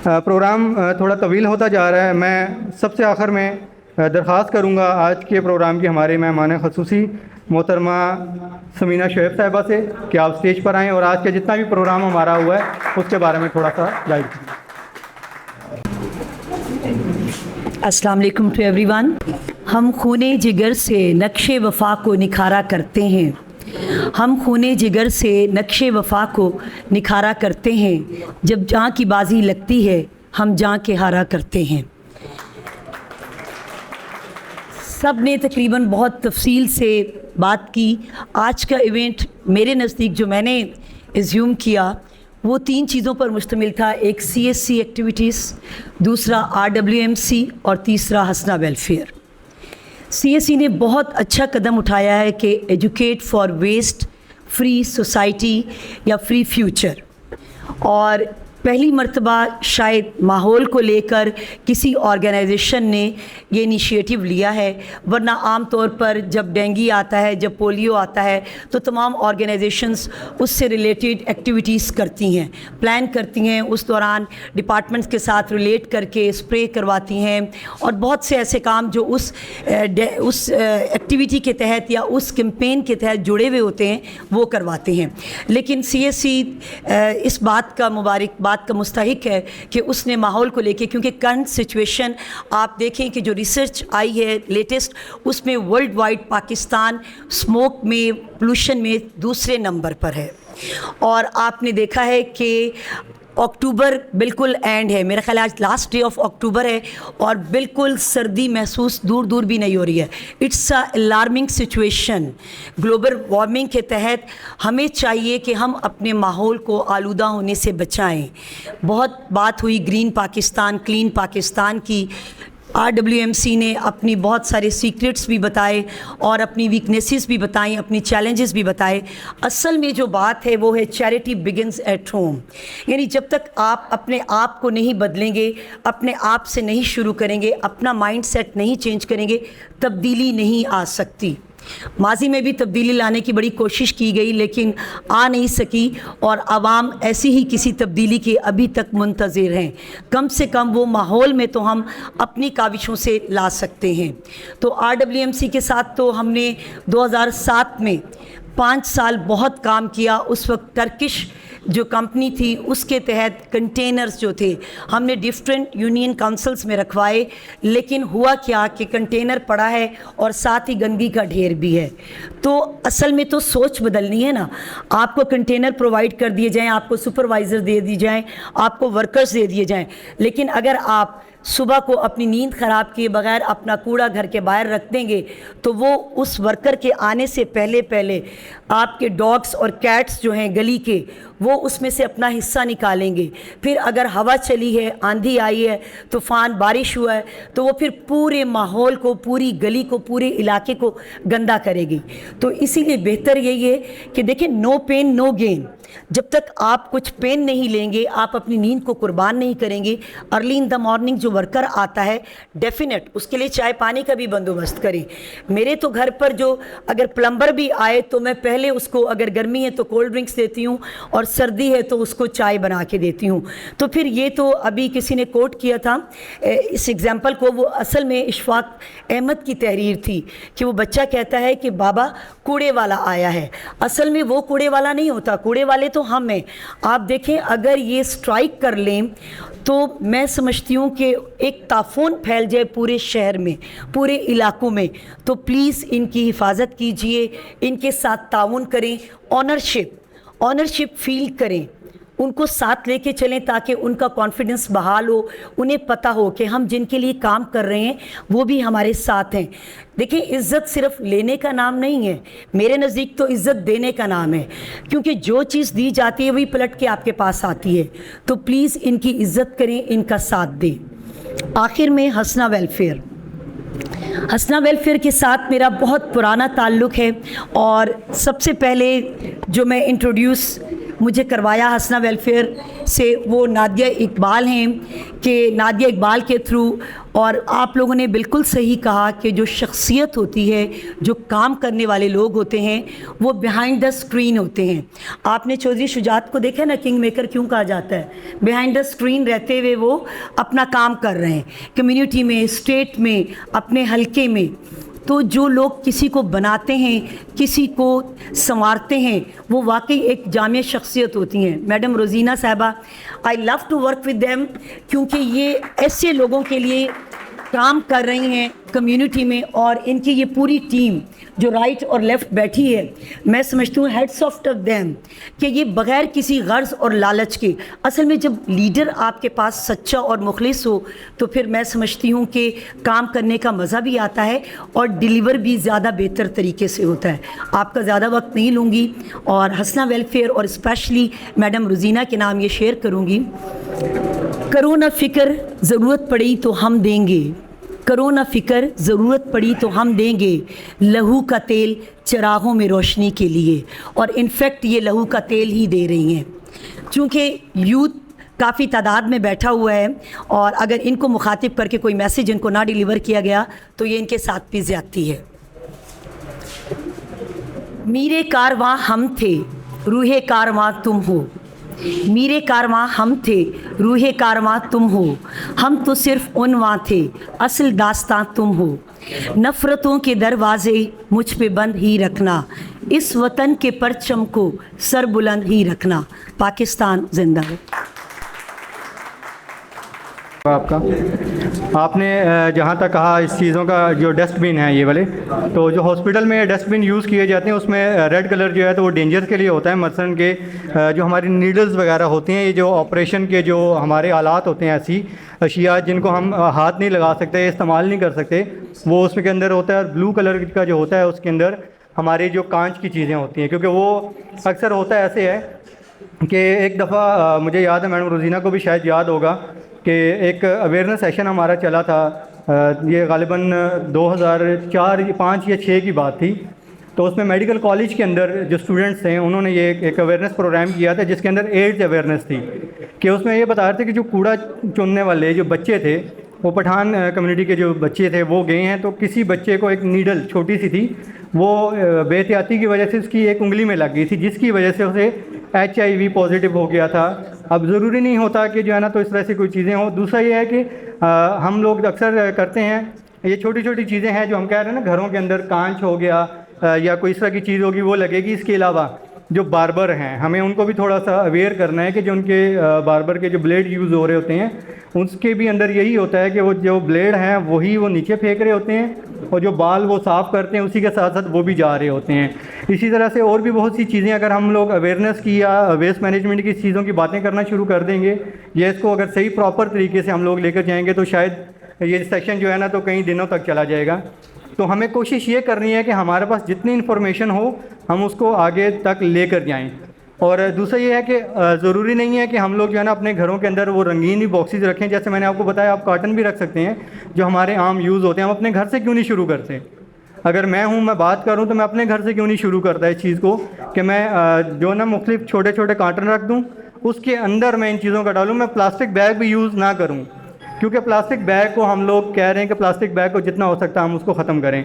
Programme تھوڑا طویل ہوتا جا رہا ہے. میں سب سے آخر میں درخواست کروں گا آج کے پروگرام کی ہمارے مہمان خصوصی محترمہ سمینہ شعیب صاحبہ سے کہ آپ اسٹیج پر آئیں اور آج کا جتنا بھی پروگرام ہمارا ہوا ہے اس کے بارے میں تھوڑا سا گائیڈ کریں. السلام علیکم ٹو ایوری ون. ہم خونے جگر سے نقش وفا کو نکھارا کرتے ہیں. ہم خونے جگر سے نقش وفا کو نکھارا کرتے ہیں. جب جاں کی بازی لگتی ہے ہم جاں کے ہارا کرتے ہیں. سب نے تقریباً بہت تفصیل سے بات کی. آج کا ایونٹ میرے نزدیک جو میں نے ایزیوم کیا وہ 3 چیزوں پر مشتمل تھا. ایک CSC ایکٹیویٹیز, دوسرا RWMC اور تیسرا ہسنا ویلفیئر. CSC نے بہت اچھا قدم اٹھایا ہے کہ educate for waste free society یا فری فیوچر, اور پہلی مرتبہ شاید ماحول کو لے کر کسی آرگنائزیشن نے یہ انیشیٹو لیا ہے, ورنہ عام طور پر جب ڈینگی آتا ہے, جب پولیو آتا ہے تو تمام آرگنائزیشنز اس سے ریلیٹڈ ایکٹیویٹیز کرتی ہیں, پلان کرتی ہیں, اس دوران ڈپارٹمنٹس کے ساتھ ریلیٹ کر کے اسپرے کرواتی ہیں, اور بہت سے ایسے کام جو اس ایکٹیویٹی کے تحت یا اس کیمپین کے تحت جڑے ہوئے ہوتے ہیں وہ کرواتے ہیں. لیکن CSC اس بات کا کا مستحق ہے کہ اس نے ماحول کو لے کے, کیونکہ کرنٹ سچویشن آپ دیکھیں کہ جو ریسرچ آئی ہے لیٹسٹ, اس میں ورلڈ وائڈ پاکستان اسموک میں, پولوشن میں دوسرے نمبر پر ہے. اور آپ نے دیکھا ہے کہ اکتوبر بالکل اینڈ ہے, میرا خیال آج لاسٹ ڈے آف اکتوبر ہے, اور بالکل سردی محسوس دور دور بھی نہیں ہو رہی ہے. It's a alarming situation. Global warming کے تحت ہمیں چاہیے کہ ہم اپنے ماحول کو آلودہ ہونے سے بچائیں. بہت بات ہوئی گرین پاکستان, کلین پاکستان کی. RWMC نے اپنی بہت سارے سیکرٹس بھی بتائے اور اپنی ویکنیسز بھی بتائیں, اپنی چیلنجز بھی بتائے. اصل میں جو بات ہے وہ ہے چیریٹی بگنز ایٹ ہوم. یعنی جب تک آپ اپنے آپ کو نہیں بدلیں گے, اپنے آپ سے نہیں شروع کریں گے, اپنا مائنڈ سیٹ نہیں چینج کریں گے, تبدیلی نہیں آ سکتی. ماضی میں بھی تبدیلی لانے کی بڑی کوشش کی گئی لیکن آ نہیں سکی, اور عوام ایسی ہی کسی تبدیلی کے ابھی تک منتظر ہیں. کم سے کم وہ ماحول میں تو ہم اپنی کاوشوں سے لا سکتے ہیں. تو RWMC کے ساتھ تو ہم نے 2007 میں 5 سال بہت کام کیا. اس وقت ٹرکش جو کمپنی تھی اس کے تحت کنٹینرز جو تھے ہم نے ڈفرینٹ یونین کاؤنسلز میں رکھوائے, لیکن ہوا کیا کہ کنٹینر پڑا ہے اور ساتھ ہی گندگی کا ڈھیر بھی ہے. تو اصل میں تو سوچ بدلنی ہے نا. آپ کو کنٹینر پرووائڈ کر دیے جائیں, آپ کو سپروائزر دے دی جائیں, آپ کو ورکرز دے دیے جائیں, لیکن اگر آپ صبح کو اپنی نیند خراب کیے بغیر اپنا کوڑا گھر کے باہر رکھ دیں گے تو وہ اس ورکر کے آنے سے پہلے آپ کے ڈاگس اور کیٹس جو ہیں گلی کے وہ اس میں سے اپنا حصہ نکالیں گے. پھر اگر ہوا چلی ہے, آندھی آئی ہے, طوفان بارش ہوا ہے تو وہ پھر پورے ماحول کو, پوری گلی کو, پورے علاقے کو گندا کرے گی. تو اسی لیے بہتر یہی ہے کہ دیکھیں نو پین نو گین. جب تک آپ کچھ پین نہیں لیں گے, آپ اپنی نیند کو قربان نہیں کریں گے. ارلی ان دا مارننگ جو ورکر آتا ہے ڈیفینیٹ اس کے لیے چائے پانی کا بھی بندوبست کریں. میرے تو گھر پر جو اگر پلمبر بھی آئے تو میں پہلے اس کو, اگر گرمی ہے تو کولڈ ڈرنکس دیتی ہوں اور سردی ہے تو اس کو چائے بنا کے دیتی ہوں. تو پھر یہ تو ابھی کسی نے کوٹ کیا تھا اس ایگزامپل کو, وہ اصل میں اشفاق احمد کی تحریر تھی کہ وہ بچہ کہتا ہے کہ بابا کوڑے والا آیا ہے. اصل میں وہ کوڑے والا نہیں ہوتا, کوڑے والے تو ہم ہیں. آپ دیکھیں اگر یہ سٹرائک کر لیں تو میں سمجھتی ہوں کہ ایک طاعون پھیل جائے پورے شہر میں, پورے علاقوں میں. تو پلیز ان کی حفاظت کیجئے, ان کے ساتھ تعاون کریں, آنرشپ فیل کریں, ان کو ساتھ لے کے چلیں تاکہ ان کا کانفیڈنس بحال ہو, انہیں پتہ ہو کہ ہم جن کے لیے کام کر رہے ہیں وہ بھی ہمارے ساتھ ہیں. دیکھیں عزت صرف لینے کا نام نہیں ہے, میرے نزدیک تو عزت دینے کا نام ہے, کیونکہ جو چیز دی جاتی ہے وہی پلٹ کے آپ کے پاس آتی ہے. تو پلیز ان کی عزت کریں, ان کا ساتھ دیں. آخر میں ہسنا ویلفیئر کے ساتھ میرا بہت پرانا تعلق ہے, اور سب سے پہلے جو میں انٹروڈیوس مجھے کروایا ہسنا ویلفیئر سے وہ نادیہ اقبال ہیں, کہ نادیہ اقبال کے تھرو اور آپ لوگوں نے بالکل صحیح کہا کہ جو شخصیت ہوتی ہے, جو کام کرنے والے لوگ ہوتے ہیں, وہ بیہائنڈ دا اسکرین ہوتے ہیں. آپ نے چودھری شجاعت کو دیکھا نا, کنگ میکر کیوں کہا جاتا ہے؟ بیہائنڈ دا اسکرین رہتے ہوئے وہ اپنا کام کر رہے ہیں, کمیونٹی میں, اسٹیٹ میں, اپنے حلقے میں. تو جو لوگ کسی کو بناتے ہیں, کسی کو سنوارتے ہیں, وہ واقعی ایک جامع شخصیت ہوتی ہیں. میڈم روزینہ صاحبہ, I love to work with them, کیونکہ یہ ایسے لوگوں کے لیے کام کر رہی ہیں کمیونٹی میں, اور ان کی یہ پوری ٹیم جو رائٹ اور لیفٹ بیٹھی ہے, میں سمجھتی ہوں ہیڈس آف دیم, کہ یہ بغیر کسی غرض اور لالچ کے, اصل میں جب لیڈر آپ کے پاس سچا اور مخلص ہو تو پھر میں سمجھتی ہوں کہ کام کرنے کا مزہ بھی آتا ہے اور ڈیلیور بھی زیادہ بہتر طریقے سے ہوتا ہے. آپ کا زیادہ وقت نہیں لوں گی, اور حسنہ ویلفیئر اور اسپیشلی میڈم روزینہ کے نام یہ شیئر کروں گی. کرو نہ فکر ضرورت پڑی تو ہم دیں گے, کرو نہ فکر ضرورت پڑی تو ہم دیں گے, لہو کا تیل چراغوں میں روشنی کے لیے. اور انفیکٹ یہ لہو کا تیل ہی دے رہی ہیں, چونکہ یوتھ کافی تعداد میں بیٹھا ہوا ہے, اور اگر ان کو مخاطب کر کے کوئی میسیج ان کو نہ ڈیلیور کیا گیا تو یہ ان کے ساتھ بھی زیادتی ہے. میرے کارواں ہم تھے, روح کارواں تم ہو, میرے کارواں ہم تھے, روح کارواں تم ہو, ہم تو صرف عنواں تھے, اصل داستاں تم ہو. نفرتوں کے دروازے مجھ پہ بند ہی رکھنا, اس وطن کے پرچم کو سر بلند ہی رکھنا. پاکستان زندہ ہو. آپ نے جہاں تک کہا اس چیزوں کا, جو ڈسٹ بن ہیں یہ والے, تو جو ہاسپٹل میں ڈسٹ بن یوز کیے جاتے ہیں اس میں ریڈ کلر جو ہے تو وہ ڈینجر کے لیے ہوتا ہے. مثلاً کہ جو ہماری نیڈلز وغیرہ ہوتی ہیں, یہ جو آپریشن کے جو ہمارے آلات ہوتے ہیں, ایسی اشیاء جن کو ہم ہاتھ نہیں لگا سکتے, استعمال نہیں کر سکتے, وہ اس کے اندر ہوتا ہے. اور بلو کلر کا جو ہوتا ہے اس کے اندر ہماری جو کانچ کی چیزیں ہوتی ہیں, کیونکہ وہ اکثر ہوتا ایسے ہے کہ ایک دفعہ مجھے یاد ہے, میڈم روزینہ کو بھی شاید یاد ہوگا, کہ ایک اویئرنیس سیشن ہمارا چلا تھا, یہ غالباً 2004 5 یا 6 کی بات تھی. تو اس میں میڈیکل کالج کے اندر جو اسٹوڈنٹس ہیں انہوں نے یہ ایک اویئرنیس پروگرام کیا تھا, جس کے اندر ایڈز اویئرنیس تھی. کہ اس میں یہ بتا رہے تھے کہ جو کوڑا چننے والے جو بچے تھے, وہ پٹھان کمیونٹی کے جو بچے تھے وہ گئے ہیں, تو کسی بچے کو ایک نیڈل چھوٹی سی تھی, وہ بے احتیاطی کی وجہ سے اس کی ایک انگلی میں لگ گئی تھی, جس کی وجہ سے اسے HIV پازیٹیو ہو گیا تھا. اب ضروری نہیں ہوتا کہ جو ہے نا تو اس طرح سے کوئی چیزیں ہوں. دوسرا یہ ہے کہ ہم لوگ اکثر کرتے ہیں, یہ چھوٹی چھوٹی چیزیں ہیں جو ہم کہہ رہے ہیں نا, گھروں کے اندر کانچ ہو گیا یا کوئی اس طرح کی چیز ہوگی وہ لگے گی. اس کے علاوہ جو باربر ہیں, ہمیں ان کو بھی تھوڑا سا اویئر کرنا ہے کہ جو ان کے باربر کے جو بلیڈ یوز ہو رہے ہوتے ہیں, اس کے بھی اندر یہی ہوتا ہے کہ وہ جو بلیڈ ہیں وہی وہ نیچے پھینک رہے ہوتے ہیں, اور جو بال وہ صاف کرتے ہیں اسی کے ساتھ ساتھ وہ بھی جا رہے ہوتے ہیں. اسی طرح سے اور بھی بہت سی چیزیں, اگر ہم لوگ اویئرنیس کی یا ویسٹ مینجمنٹ کی چیزوں کی باتیں کرنا شروع کر دیں گے, یا اس کو اگر صحیح پراپر طریقے سے ہم لوگ لے کر جائیں گے, تو شاید یہ سیشن جو ہے نا تو کئی دنوں تک چلا جائے گا. تو ہمیں کوشش یہ کرنی ہے کہ ہمارے پاس جتنی انفارمیشن ہو ہم اس کو آگے تک لے کر جائیں. اور دوسرا یہ ہے کہ ضروری نہیں ہے کہ ہم لوگ جو ہے نا اپنے گھروں کے اندر وہ رنگین ہی باکسز رکھیں. جیسے میں نے آپ کو بتایا, آپ کاٹن بھی رکھ سکتے ہیں جو ہمارے عام یوز ہوتے ہیں. ہم اپنے گھر سے کیوں نہیں شروع کرتے؟ اگر میں ہوں, میں بات کروں تو میں اپنے گھر سے کیوں نہیں شروع کرتا اس چیز کو, کہ میں جو نا مختلف چھوٹے چھوٹے کارٹن رکھ دوں, اس کے اندر میں ان چیزوں کا ڈالوں. میں پلاسٹک بیگ بھی یوز نہ کروں, کیونکہ پلاسٹک بیگ کو ہم لوگ کہہ رہے ہیں کہ پلاسٹک بیگ کو جتنا ہو سکتا ہے ہم اس کو ختم کریں.